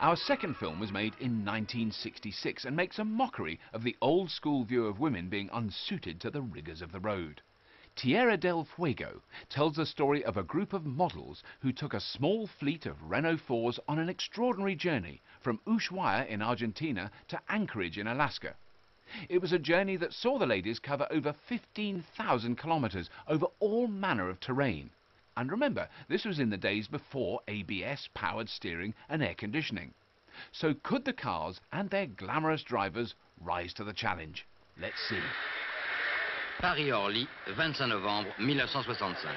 Our second film was made in 1966 and makes a mockery of the old school view of women being unsuited to the rigours of the road. Tierra del Fuego tells the story of a group of models who took a small fleet of Renault 4s on an extraordinary journey from Ushuaia in Argentina to Anchorage in Alaska. It was a journey that saw the ladies cover over 15,000 kilometres over all manner of terrain. And remember, this was in the days before ABS, powered steering and air conditioning. So could the cars and their glamorous drivers rise to the challenge? Let's see. Paris-Orly, 25 novembre 1965.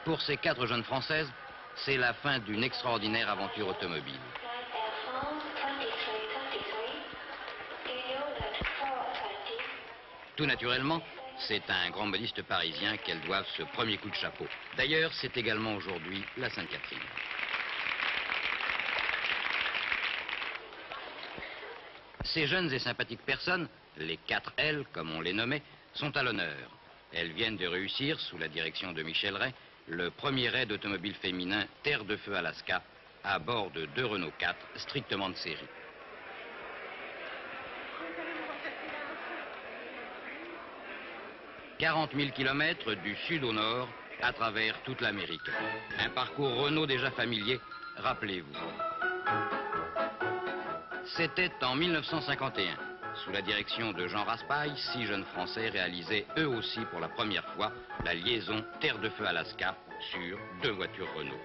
Pour ces 4 jeunes Françaises, c'est la fin d'une extraordinaire aventure automobile. Tout naturellement, c'est à un grand modiste parisien qu'elles doivent ce premier coup de chapeau. D'ailleurs, c'est également aujourd'hui la Sainte-Catherine. Ces jeunes et sympathiques personnes, les 4 L comme on les nommait, sont à l'honneur. Elles viennent de réussir, sous la direction de Michel Ray, le premier raid automobile féminin Terre de Feu Alaska, à bord de 2 Renault 4 strictement de série. « 40 000 km du sud au nord, à travers toute l'Amérique. Un parcours Renault déjà familier, rappelez-vous. C'était en 1951. Sous la direction de Jean Raspail, 6 jeunes Français réalisaient eux aussi pour la première fois la liaison Terre de Feu Alaska sur 2 voitures Renault.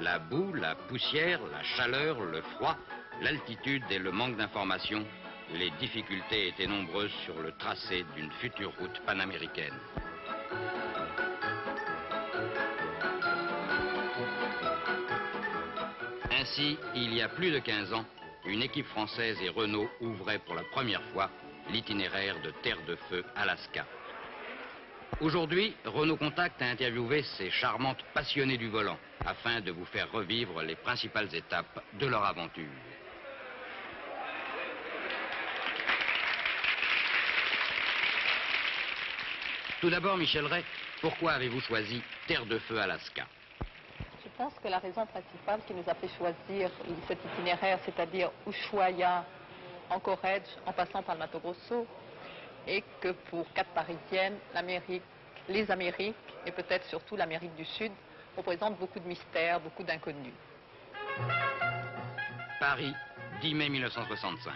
La boue, la poussière, la chaleur, le froid, l'altitude et le manque d'informations, les difficultés étaient nombreuses sur le tracé d'une future route panaméricaine. Ainsi, il y a plus de 15 ans, une équipe française et Renault ouvrait pour la première fois l'itinéraire de Terre de Feu Alaska. Aujourd'hui, Renault Contact a interviewé ces charmantes passionnées du volant afin de vous faire revivre les principales étapes de leur aventure. Tout d'abord, Michel Ray, pourquoi avez-vous choisi Terre de Feu Alaska? Je pense que la raison principale qui nous a fait choisir cet itinéraire, c'est-à-dire Ushuaia, Anchorage, en passant par le Mato Grosso, est que pour 4 Parisiennes, les Amériques, et peut-être surtout l'Amérique du Sud, représentent beaucoup de mystères, beaucoup d'inconnus. Paris, 10 mai 1965.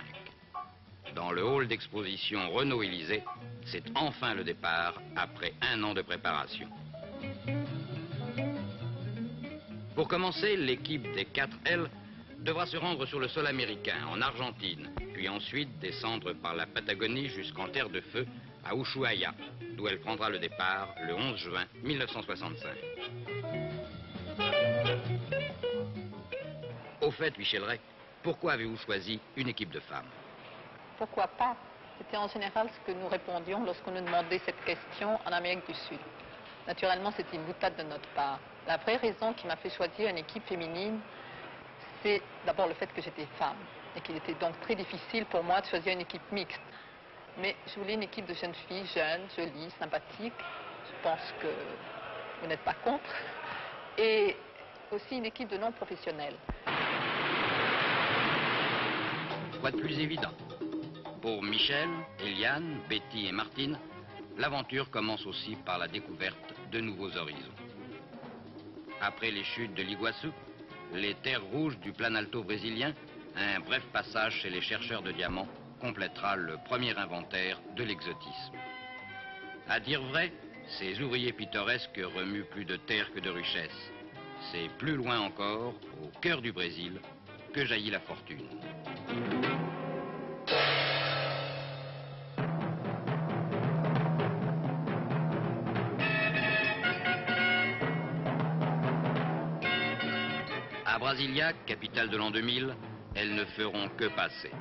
Dans le hall d'exposition Renault-Élysée, c'est enfin le départ après 1 an de préparation. Pour commencer, l'équipe des 4 L devra se rendre sur le sol américain, en Argentine, puis ensuite descendre par la Patagonie jusqu'en Terre de Feu, à Ushuaia, d'où elle prendra le départ le 11 juin 1965. Au fait, Michel Ray, pourquoi avez-vous choisi une équipe de femmes? Pourquoi pas? C'était en général ce que nous répondions lorsqu'on nous demandait cette question en Amérique du Sud. Naturellement, c'était une boutade de notre part. La vraie raison qui m'a fait choisir une équipe féminine, c'est d'abord le fait que j'étais femme et qu'il était donc très difficile pour moi de choisir une équipe mixte. Mais je voulais une équipe de jeunes filles, jeunes, jolies, sympathiques. Je pense que vous n'êtes pas contre. Et aussi une équipe de non-professionnels. Quoi de plus évident? Pour Michel, Eliane, Betty et Martine, l'aventure commence aussi par la découverte de nouveaux horizons. Après les chutes de l'Iguassou, les terres rouges du Planalto brésilien, un bref passage chez les chercheurs de diamants complétera le premier inventaire de l'exotisme. À dire vrai, ces ouvriers pittoresques remuent plus de terre que de richesse. C'est plus loin encore, au cœur du Brésil, que jaillit la fortune. À Brasilia, capitale de l'an 2000, elles ne feront que passer.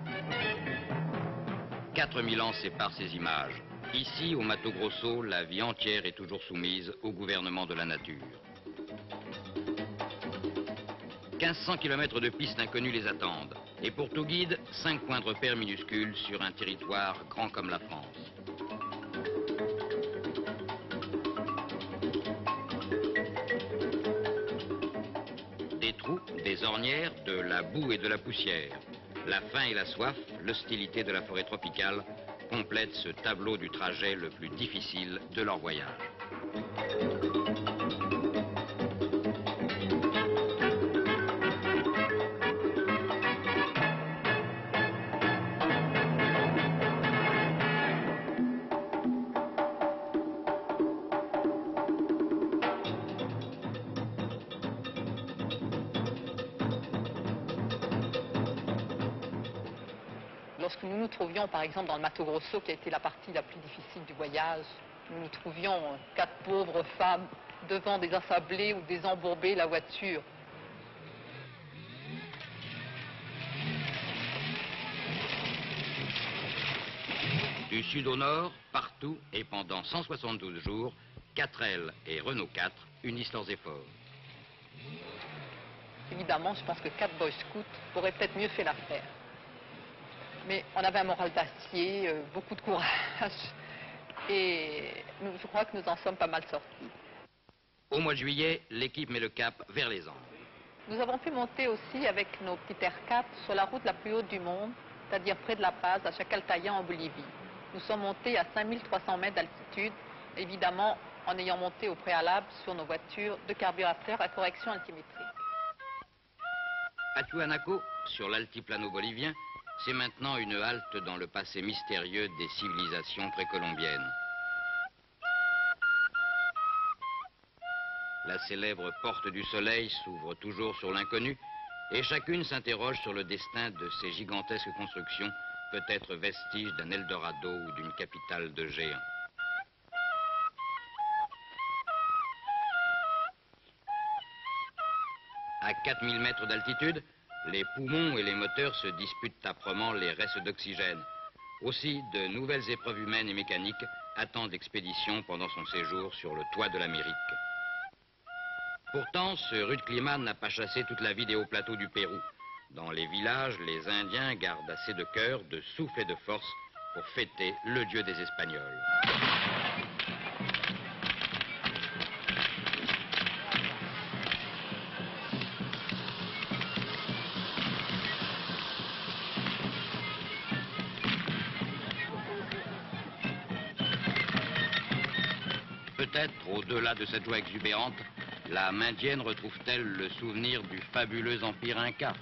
4000 ans séparent ces images. Ici, au Mato Grosso, la vie entière est toujours soumise au gouvernement de la nature. 1500 km de pistes inconnues les attendent. Et pour tout guide, 5 points de repère minuscules sur un territoire grand comme la France. Des trous, des ornières, de la boue et de la poussière. La faim et la soif, l'hostilité de la forêt tropicale complètent ce tableau du trajet le plus difficile de leur voyage. Lorsque nous nous trouvions, par exemple, dans le Mato Grosso, qui a été la partie la plus difficile du voyage, nous nous trouvions 4 pauvres femmes devant des assablés ou des embourbés la voiture. Du sud au nord, partout et pendant 172 jours, 4L et Renault 4 unissent leurs efforts. Évidemment, je pense que 4 Boy Scouts auraient peut-être mieux fait l'affaire. Mais on avait un moral d'acier, beaucoup de courage, et je crois que nous en sommes pas mal sortis. Au mois de juillet, l'équipe met le cap vers les Andes. Nous avons pu monter aussi avec nos petits R4 sur la route la plus haute du monde, c'est-à-dire près de la base, à Chacaltaya en Bolivie. Nous sommes montés à 5300 mètres d'altitude, évidemment en ayant monté au préalable sur nos voitures de carburateur à correction altimétrique. À Tuanaco, sur l'altiplano bolivien, c'est maintenant une halte dans le passé mystérieux des civilisations précolombiennes. La célèbre porte du soleil s'ouvre toujours sur l'inconnu et chacune s'interroge sur le destin de ces gigantesques constructions, peut-être vestiges d'un Eldorado ou d'une capitale de géants. À 4000 mètres d'altitude, les poumons et les moteurs se disputent âprement les restes d'oxygène. Aussi, de nouvelles épreuves humaines et mécaniques attendent l'expédition pendant son séjour sur le toit de l'Amérique. Pourtant, ce rude climat n'a pas chassé toute la vie des hauts plateaux du Pérou. Dans les villages, les Indiens gardent assez de cœur, de souffle et de force pour fêter le dieu des Espagnols. Peut-être, au-delà de cette joie exubérante, la Maindienne retrouve-t-elle le souvenir du fabuleux empire Inca.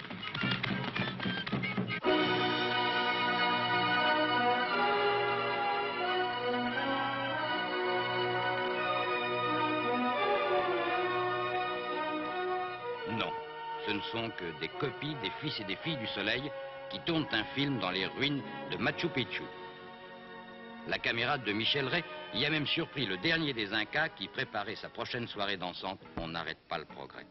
Non, ce ne sont que des copies des fils et des filles du soleil qui tournent un film dans les ruines de Machu Picchu. La caméra de Michel Rey y a même surpris le dernier des Incas qui préparait sa prochaine soirée dansante. On n'arrête pas le progrès.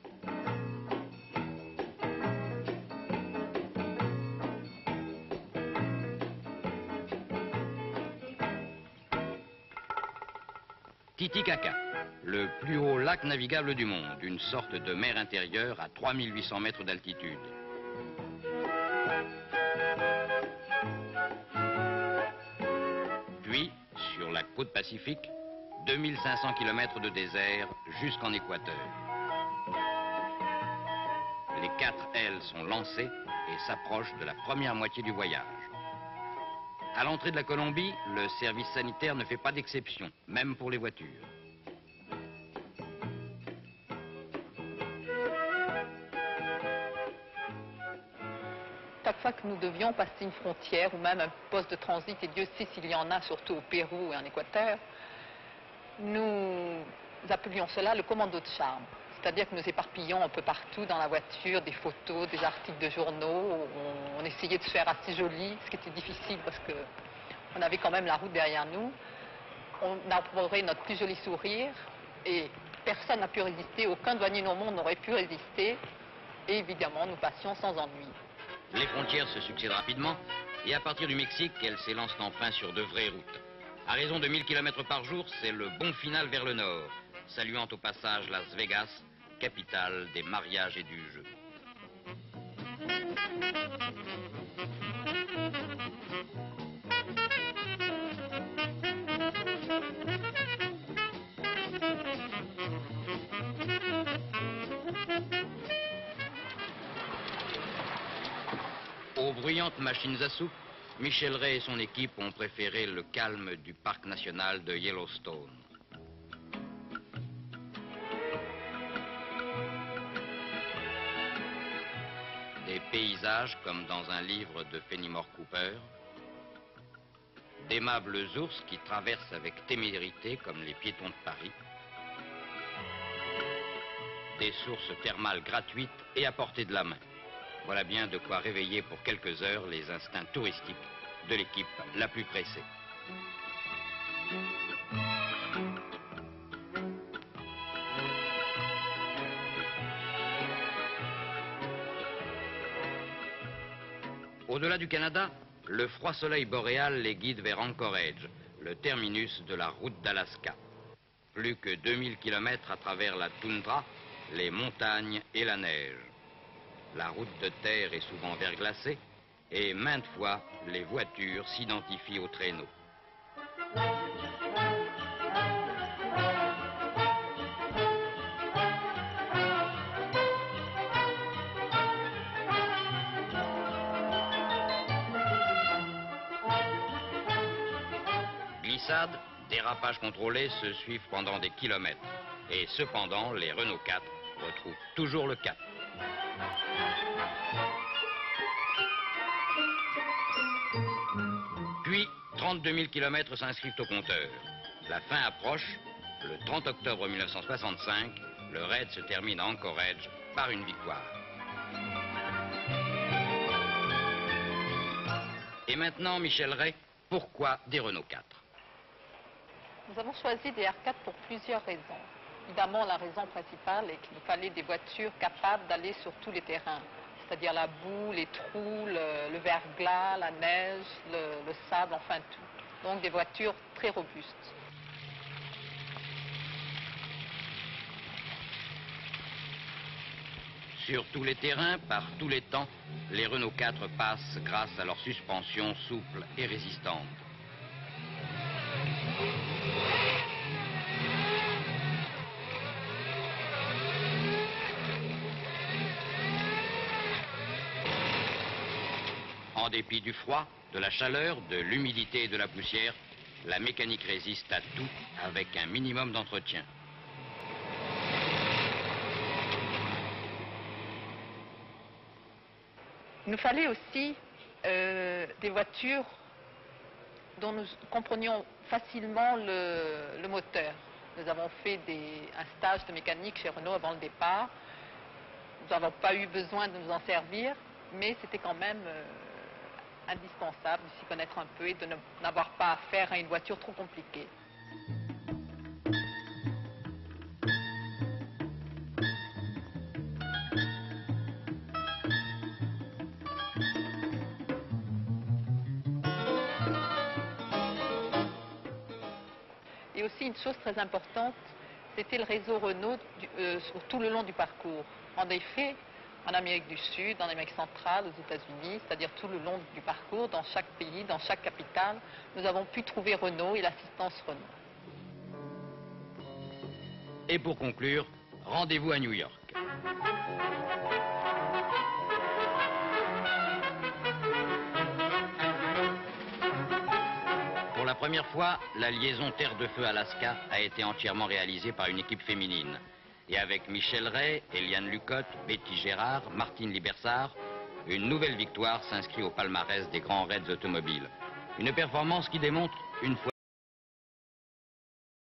Titicaca, le plus haut lac navigable du monde, une sorte de mer intérieure à 3800 mètres d'altitude. Puis, sur la côte pacifique, 2500 km de désert jusqu'en Équateur. Les 4L sont lancés et s'approchent de la première moitié du voyage. À l'entrée de la Colombie, le service sanitaire ne fait pas d'exception, même pour les voitures. Chaque fois que nous devions passer une frontière ou même un poste de transit, et Dieu sait s'il y en a, surtout au Pérou et en Équateur, nous appelions cela le commando de charme. C'est-à-dire que nous éparpillons un peu partout dans la voiture des photos, des articles de journaux. On essayait de se faire assez joli, ce qui était difficile parce qu'on avait quand même la route derrière nous. On arborait notre plus joli sourire et personne n'a pu résister, aucun douanier au monde n'aurait pu résister. Et évidemment, nous passions sans ennui. Les frontières se succèdent rapidement et à partir du Mexique, elles s'élancent enfin sur de vraies routes. À raison de 1000 km par jour, c'est le bond final vers le nord, saluant au passage Las Vegas, capitale des mariages et du jeu. Aux bruyantes machines à soupe, Michel Rey et son équipe ont préféré le calme du parc national de Yellowstone. Des paysages comme dans un livre de Fenimore Cooper, d'aimables ours qui traversent avec témérité comme les piétons de Paris, des sources thermales gratuites et à portée de la main. Voilà bien de quoi réveiller pour quelques heures les instincts touristiques de l'équipe la plus pressée. Au-delà du Canada, le froid soleil boréal les guide vers Anchorage, le terminus de la route d'Alaska. Plus que 2000 km à travers la toundra, les montagnes et la neige. La route de terre est souvent verglacée et maintes fois, les voitures s'identifient aux traîneaux. Glissades, dérapages contrôlés se suivent pendant des kilomètres. Et cependant, les Renault 4 retrouvent toujours le cap. Puis, 32 000 km s'inscrivent au compteur. La fin approche. Le 30 octobre 1965, le raid se termine à Anchorage par une victoire. Et maintenant, Michel Rey, pourquoi des Renault 4? Nous avons choisi des R4 pour plusieurs raisons. Évidemment, la raison principale est qu'il nous fallait des voitures capables d'aller sur tous les terrains, c'est-à-dire la boue, les trous, le verglas, la neige, le sable, enfin tout. Donc des voitures très robustes. Sur tous les terrains, par tous les temps, les Renault 4 passent grâce à leur suspension souple et résistante. En dépit du froid, de la chaleur, de l'humidité et de la poussière, la mécanique résiste à tout avec un minimum d'entretien. Il nous fallait aussi des voitures dont nous comprenions facilement le moteur. Nous avons fait un stage de mécanique chez Renault avant le départ. Nous n'avons pas eu besoin de nous en servir, mais c'était quand même indispensable de s'y connaître un peu et de n'avoir pas affaire à une voiture trop compliquée. Et aussi une chose très importante, c'était le réseau Renault sur tout le long du parcours. En effet, en Amérique du Sud, en Amérique centrale, aux États-Unis, c'est-à-dire tout le long du parcours, dans chaque pays, dans chaque capitale, nous avons pu trouver Renault et l'assistance Renault. Et pour conclure, rendez-vous à New York. Pour la première fois, la liaison Terre de Feu-Alaska a été entièrement réalisée par une équipe féminine. Et avec Michel Rey, Eliane Lucotte, Betty Gérard, Martine Libersart, une nouvelle victoire s'inscrit au palmarès des grands raids automobiles. Une performance qui démontre une fois